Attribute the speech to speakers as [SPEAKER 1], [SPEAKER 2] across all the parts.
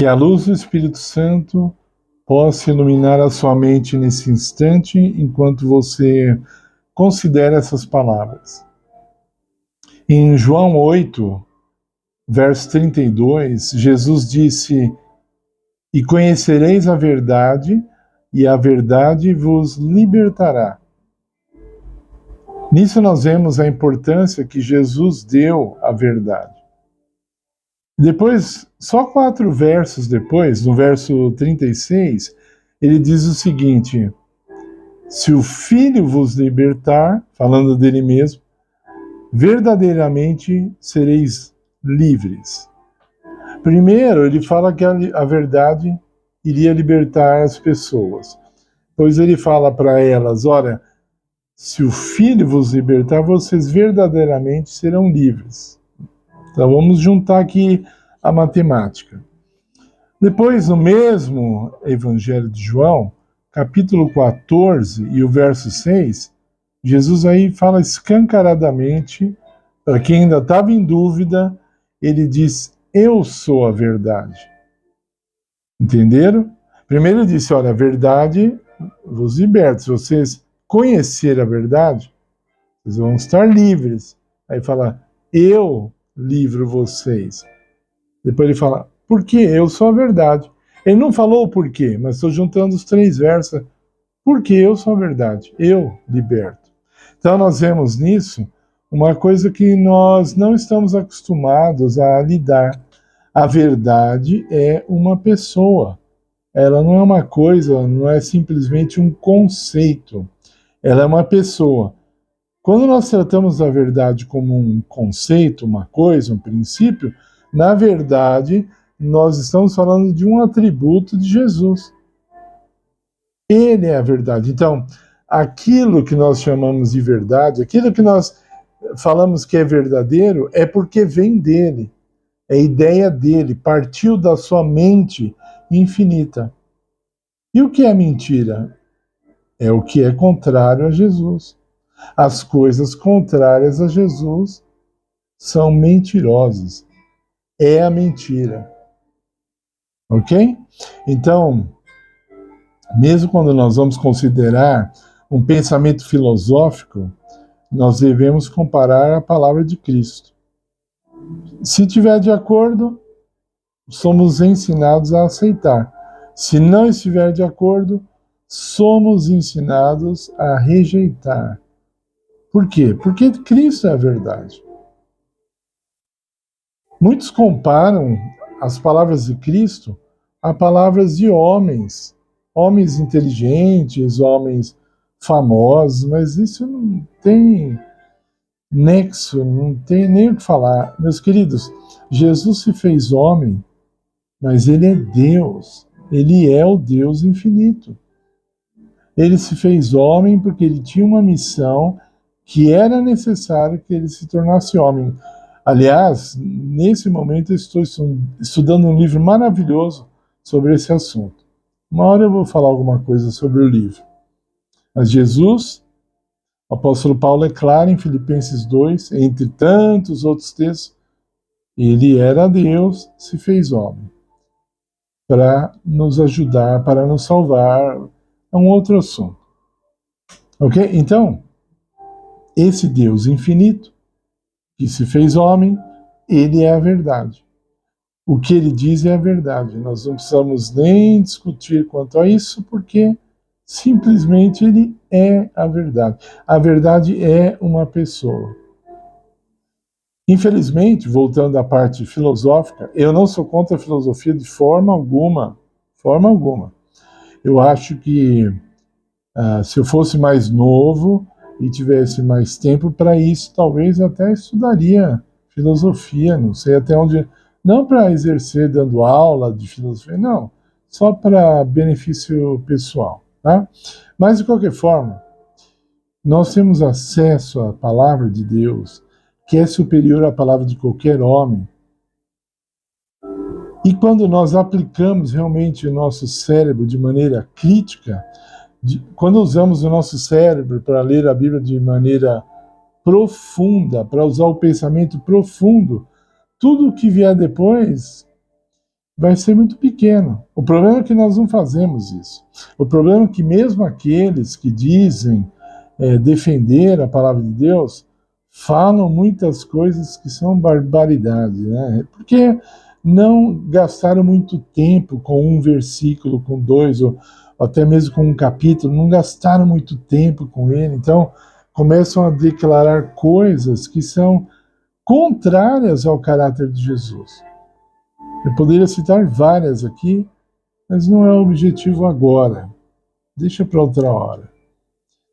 [SPEAKER 1] Que a luz do Espírito Santo possa iluminar a sua mente nesse instante, enquanto você considera essas palavras. Em João 8, verso 32, Jesus disse: "E conhecereis a verdade, e a verdade vos libertará." Nisso nós vemos a importância que Jesus deu à verdade. Depois, só 4 versos depois, no verso 36, ele diz o seguinte: "Se o Filho vos libertar," falando dele mesmo, "verdadeiramente sereis livres." Primeiro, ele fala que a verdade iria libertar as pessoas. Pois ele fala para elas: olha, se o Filho vos libertar, vocês verdadeiramente serão livres. Então vamos juntar aqui a matemática. Depois, no mesmo Evangelho de João, capítulo 14 e o verso 6, Jesus aí fala escancaradamente, para quem ainda estava em dúvida, ele diz: "Eu sou a verdade." Entenderam? Primeiro ele disse: olha, a verdade vos liberta. Se vocês conhecerem a verdade, vocês vão estar livres. Aí fala: "Eu livro vocês." Depois ele fala: "Porque eu sou a verdade." Ele não falou o porquê, mas estou juntando os 3 versos. Porque eu sou a verdade, eu liberto. Então nós vemos nisso uma coisa que nós não estamos acostumados a lidar. A verdade é uma pessoa. Ela não é uma coisa, não é simplesmente um conceito. Ela é uma pessoa. Quando nós tratamos a verdade como um conceito, uma coisa, um princípio, na verdade, nós estamos falando de um atributo de Jesus. Ele é a verdade. Então, aquilo que nós chamamos de verdade, aquilo que nós falamos que é verdadeiro, é porque vem dele. É ideia dele, partiu da sua mente infinita. E o que é mentira? É o que é contrário a Jesus. As coisas contrárias a Jesus são mentirosas. É a mentira. Ok? Então, mesmo quando nós vamos considerar um pensamento filosófico, nós devemos comparar a palavra de Cristo. Se tiver de acordo, somos ensinados a aceitar. Se não estiver de acordo, somos ensinados a rejeitar. Por quê? Porque Cristo é a verdade. Muitos comparam as palavras de Cristo a palavras de homens, homens inteligentes, homens famosos, mas isso não tem nexo, não tem nem o que falar. Meus queridos, Jesus se fez homem, mas ele é Deus, ele é o Deus infinito. Ele se fez homem porque ele tinha uma missão que era necessário que ele se tornasse homem. Aliás, nesse momento eu estou estudando um livro maravilhoso sobre esse assunto. Uma hora eu vou falar alguma coisa sobre o livro. Mas Jesus, o apóstolo Paulo é claro em Filipenses 2, entre tantos outros textos, ele era Deus, se fez homem, para nos ajudar, para nos salvar. É um outro assunto. Ok? Então, esse Deus infinito, que se fez homem, ele é a verdade. O que ele diz é a verdade. Nós não precisamos nem discutir quanto a isso, porque simplesmente ele é a verdade. A verdade é uma pessoa. Infelizmente, voltando à parte filosófica, eu não sou contra a filosofia de forma alguma. Forma alguma. Eu acho que se eu fosse mais novo e tivesse mais tempo para isso, talvez até estudaria filosofia, não sei até onde. Não para exercer dando aula de filosofia, não. Só para benefício pessoal. Tá? Mas, de qualquer forma, nós temos acesso à palavra de Deus, que é superior à palavra de qualquer homem. E quando nós aplicamos realmente o nosso cérebro de maneira crítica, quando usamos o nosso cérebro para ler a Bíblia de maneira profunda, para usar o pensamento profundo, tudo o que vier depois vai ser muito pequeno. O problema é que nós não fazemos isso. O problema é que mesmo aqueles que dizem defender a palavra de Deus falam muitas coisas que são barbaridade, né? Porque não gastaram muito tempo com um versículo, com dois, ou até mesmo com um capítulo, não gastaram muito tempo com ele, então começam a declarar coisas que são contrárias ao caráter de Jesus. Eu poderia citar várias aqui, mas não é o objetivo agora. Deixa para outra hora.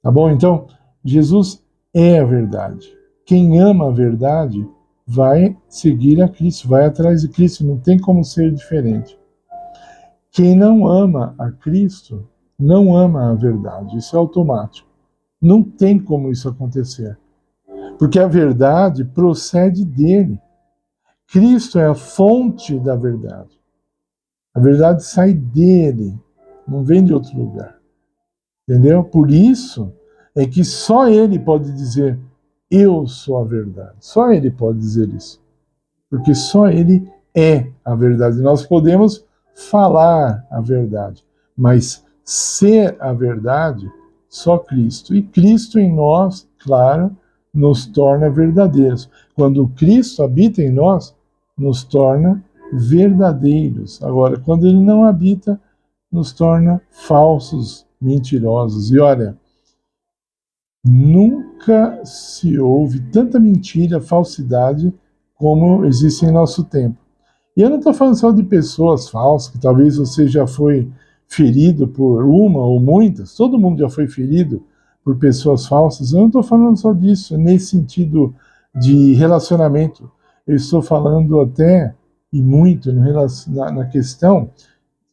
[SPEAKER 1] Tá bom? Então, Jesus é a verdade. Quem ama a verdade vai seguir a Cristo, vai atrás de Cristo, não tem como ser diferente. Quem não ama a Cristo, não ama a verdade. Isso é automático. Não tem como isso acontecer. Porque a verdade procede dele. Cristo é a fonte da verdade. A verdade sai dele, não vem de outro lugar. Entendeu? Por isso é que só ele pode dizer, eu sou a verdade. Só ele pode dizer isso. Porque só ele é a verdade. Nós podemos falar a verdade, mas ser a verdade, só Cristo. E Cristo em nós, claro, nos torna verdadeiros. Quando Cristo habita em nós, nos torna verdadeiros. Agora, quando ele não habita, nos torna falsos, mentirosos. E olha, nunca se ouve tanta mentira, falsidade, como existe em nosso tempo. E eu não estou falando só de pessoas falsas, que talvez você já foi ferido por uma ou muitas, todo mundo já foi ferido por pessoas falsas. Eu não estou falando só disso, nesse sentido de relacionamento. Eu estou falando até, e muito, na questão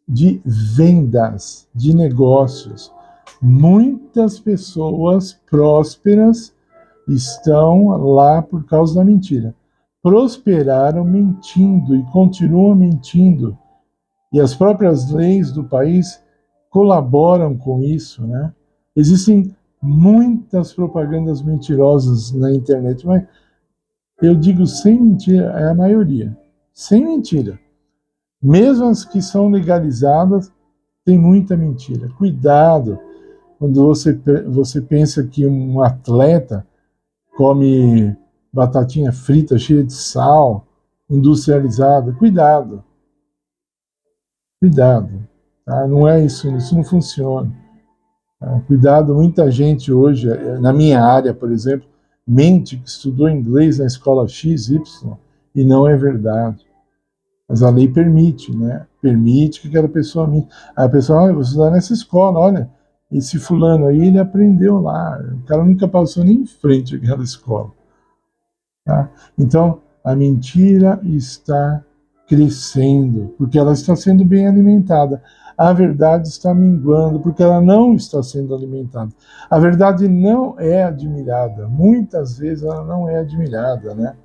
[SPEAKER 1] de vendas, de negócios. Muitas pessoas prósperas estão lá por causa da mentira. Prosperaram mentindo e continuam mentindo. E as próprias leis do país colaboram com isso, né? Existem muitas propagandas mentirosas na internet, mas eu digo sem mentira, é a maioria. Sem mentira. Mesmo as que são legalizadas, tem muita mentira. Cuidado quando você pensa que um atleta come batatinha frita cheia de sal, industrializada. Cuidado. Cuidado. Tá? Não é isso, isso não funciona. Tá? Cuidado, muita gente hoje, na minha área, por exemplo, mente que estudou inglês na escola XY e não é verdade. Mas a lei permite, né? Permite que aquela pessoa minta. Aí a pessoa, olha, você está nessa escola, olha, esse fulano aí, ele aprendeu lá. O cara nunca passou nem em frente àquela escola. Tá? Então, a mentira está crescendo, porque ela está sendo bem alimentada. A verdade está minguando, porque ela não está sendo alimentada. A verdade não é admirada. Muitas vezes ela não é admirada, né?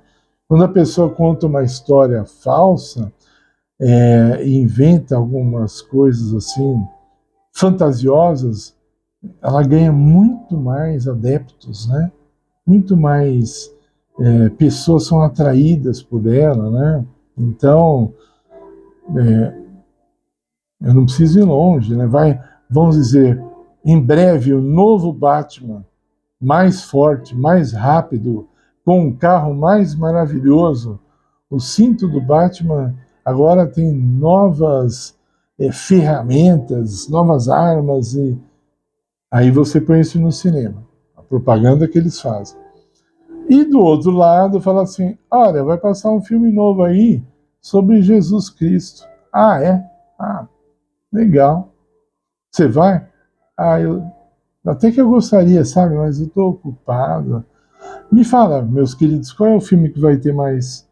[SPEAKER 1] Quando a pessoa conta uma história falsa, e inventa algumas coisas assim fantasiosas, ela ganha muito mais adeptos, né? Muito mais pessoas são atraídas por ela, né? Então, eu não preciso ir longe, né? Vamos dizer, em breve o novo Batman, mais forte, mais rápido, com um carro mais maravilhoso. O cinto do Batman agora tem novas ferramentas, novas armas, e aí você põe isso no cinema, a propaganda que eles fazem. E do outro lado fala assim, olha, vai passar um filme novo aí sobre Jesus Cristo. Ah, é? Ah, legal. Você vai? Ah, até que eu gostaria, sabe, mas eu estou ocupado. Me fala, meus queridos, qual é o filme que vai ter mais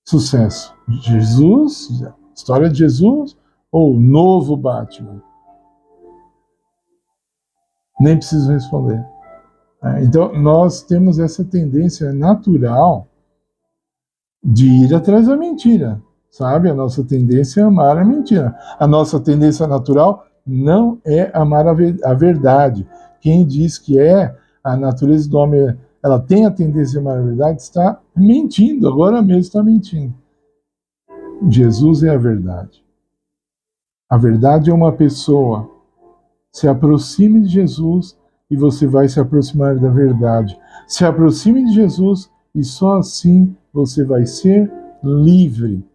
[SPEAKER 1] sucesso? Jesus? História de Jesus? Ou Novo Batman? Nem preciso responder. Então, nós temos essa tendência natural de ir atrás da mentira, sabe? A nossa tendência é amar a mentira. A nossa tendência natural não é amar a verdade. Quem diz que a natureza do homem, ela tem a tendência a amar a verdade, está mentindo, agora mesmo está mentindo. Jesus é a verdade. A verdade é uma pessoa. Se aproxime de Jesus e você vai se aproximar da verdade. Se aproxime de Jesus e só assim você vai ser livre.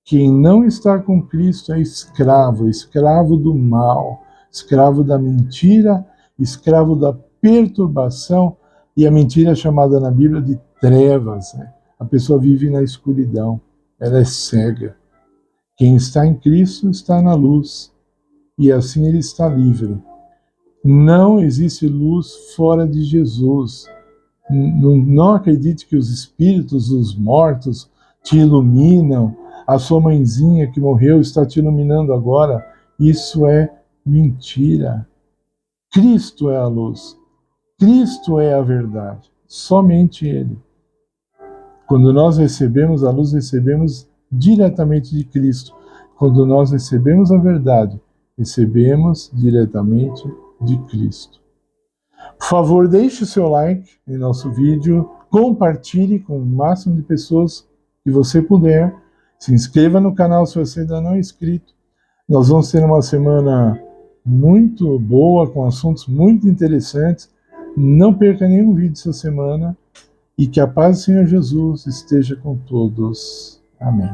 [SPEAKER 1] Quem não está com Cristo é escravo, escravo do mal, escravo da mentira, escravo da perturbação, e a mentira é chamada na Bíblia de trevas. Né? A pessoa vive na escuridão, ela é cega. Quem está em Cristo está na luz, e assim ele está livre. Não existe luz fora de Jesus. Não acredite que os espíritos dos mortos te iluminam, a sua mãezinha que morreu está te iluminando agora. Isso é mentira. Cristo é a luz. Cristo é a verdade. Somente Ele. Quando nós recebemos a luz, recebemos diretamente de Cristo. Quando nós recebemos a verdade, recebemos diretamente de Cristo. Por favor, deixe o seu like em nosso vídeo, compartilhe com o máximo de pessoas que você puder, se inscreva no canal se você ainda não é inscrito. Nós vamos ter uma semana muito boa, com assuntos muito interessantes. Não perca nenhum vídeo essa semana e que a paz do Senhor Jesus esteja com todos. Amém.